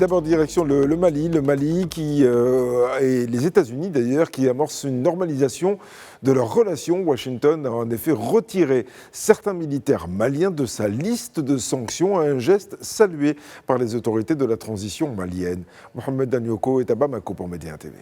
d'abord direction le Mali qui, et les États-Unis d'ailleurs, qui amorcent une normalisation de leurs relations. Washington a en effet retiré certains militaires maliens de sa liste de sanctions, un geste salué par les autorités de la transition malienne. Mohamed Danyoko est à Bamako pour Média TV.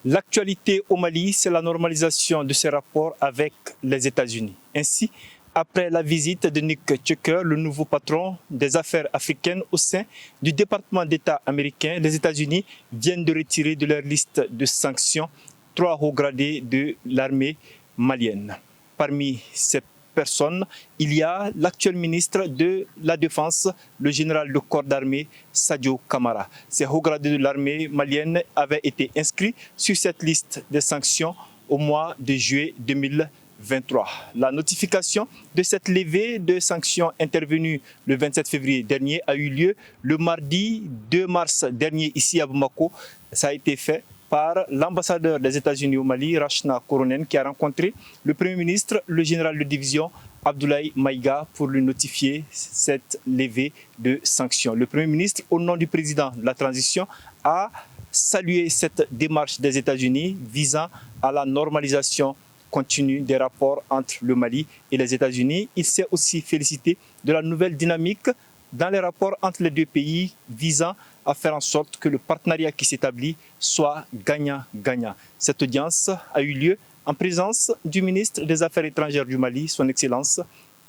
L'actualité au Mali, c'est la normalisation de ses rapports avec les États-Unis. Ainsi, après la visite de Nick Tucker, le nouveau patron des affaires africaines au sein du département d'État américain, les États-Unis viennent de retirer de leur liste de sanctions 3 hauts gradés de l'armée malienne. Parmi ces personnes, il y a l'actuel ministre de la Défense, le général de corps d'armée Sadio Kamara. Ces hauts gradés de l'armée malienne avaient été inscrits sur cette liste de sanctions au mois de juillet 2023. La notification de cette levée de sanctions intervenue le 27 février dernier a eu lieu le mardi 2 mars dernier ici à Bamako. Ça a été fait par l'ambassadeur des États-Unis au Mali, Rachna Koronen, qui a rencontré le Premier ministre, le général de division Abdoulaye Maïga, pour lui notifier cette levée de sanctions. Le Premier ministre, au nom du président de la transition, a salué cette démarche des États-Unis visant à la normalisation continue des rapports entre le Mali et les États-Unis. Il s'est aussi félicité de la nouvelle dynamique dans les rapports entre les deux pays visant à faire en sorte que le partenariat qui s'établit soit gagnant-gagnant. Cette audience a eu lieu en présence du ministre des Affaires étrangères du Mali, son Excellence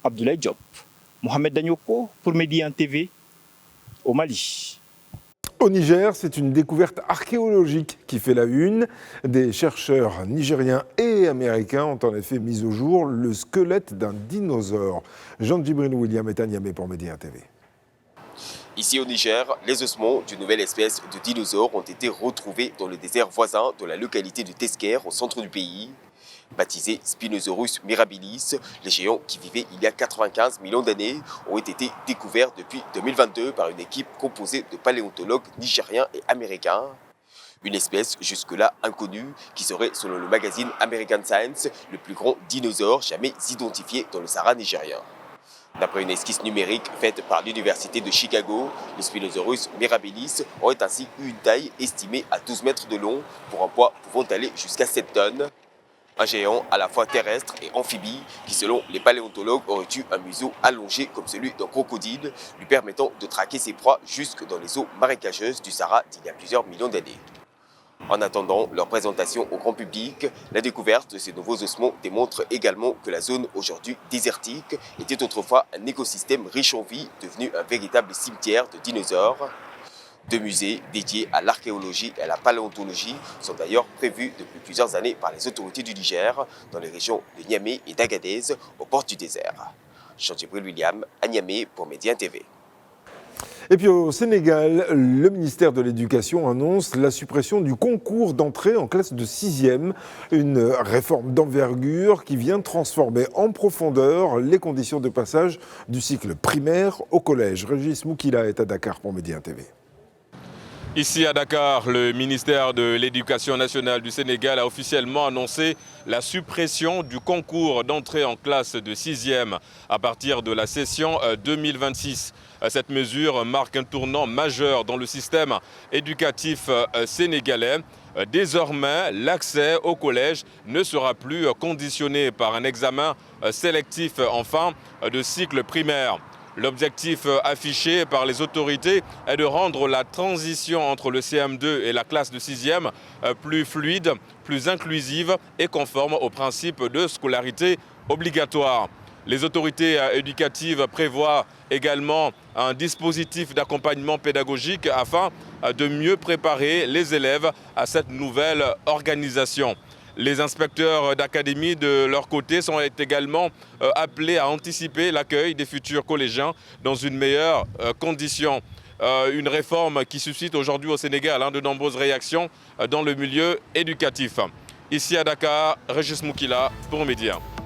Abdoulaye Diop. Mohamed Danyoko pour Média TV au Mali. Au Niger, c'est une découverte archéologique qui fait la une. Des chercheurs nigériens et américains ont en effet mis au jour le squelette d'un dinosaure. Jean-Djibril William est à Niamey pour Média TV. Ici au Niger, les ossements d'une nouvelle espèce de dinosaure ont été retrouvés dans le désert voisin de la localité de Tesker, au centre du pays. Baptisés Spinosaurus mirabilis, les géants qui vivaient il y a 95 millions d'années ont été découverts depuis 2022 par une équipe composée de paléontologues nigériens et américains. Une espèce jusque-là inconnue qui serait, selon le magazine American Science, le plus grand dinosaure jamais identifié dans le Sahara nigérien. D'après une esquisse numérique faite par l'université de Chicago, le Spinosaurus mirabilis aurait ainsi eu une taille estimée à 12 mètres de long pour un poids pouvant aller jusqu'à 7 tonnes. Un géant à la fois terrestre et amphibie qui, selon les paléontologues, aurait eu un museau allongé comme celui d'un crocodile, lui permettant de traquer ses proies jusque dans les eaux marécageuses du Sahara d'il y a plusieurs millions d'années. En attendant leur présentation au grand public, la découverte de ces nouveaux ossements démontre également que la zone aujourd'hui désertique était autrefois un écosystème riche en vie, devenu un véritable cimetière de dinosaures. 2 musées dédiés à l'archéologie et à la paléontologie sont d'ailleurs prévus depuis plusieurs années par les autorités du Niger, dans les régions de Niamey et d'Agadez, aux portes du désert. Jean-Djibril William, à Niamey pour Média TV. Et puis au Sénégal, le ministère de l'Éducation annonce la suppression du concours d'entrée en classe de 6e, une réforme d'envergure qui vient transformer en profondeur les conditions de passage du cycle primaire au collège. Régis Moukila est à Dakar pour Média TV. Ici à Dakar, le ministère de l'Éducation nationale du Sénégal a officiellement annoncé la suppression du concours d'entrée en classe de 6e à partir de la session 2026. Cette mesure marque un tournant majeur dans le système éducatif sénégalais. Désormais, l'accès au collège ne sera plus conditionné par un examen sélectif en fin de cycle primaire. L'objectif affiché par les autorités est de rendre la transition entre le CM2 et la classe de 6e plus fluide, plus inclusive et conforme aux principes de scolarité obligatoire. Les autorités éducatives prévoient également un dispositif d'accompagnement pédagogique afin de mieux préparer les élèves à cette nouvelle organisation. Les inspecteurs d'académie, de leur côté, sont également appelés à anticiper l'accueil des futurs collégiens dans une meilleure condition. Une réforme qui suscite aujourd'hui au Sénégal de nombreuses réactions dans le milieu éducatif. Ici à Dakar, Régis Moukila pour Média.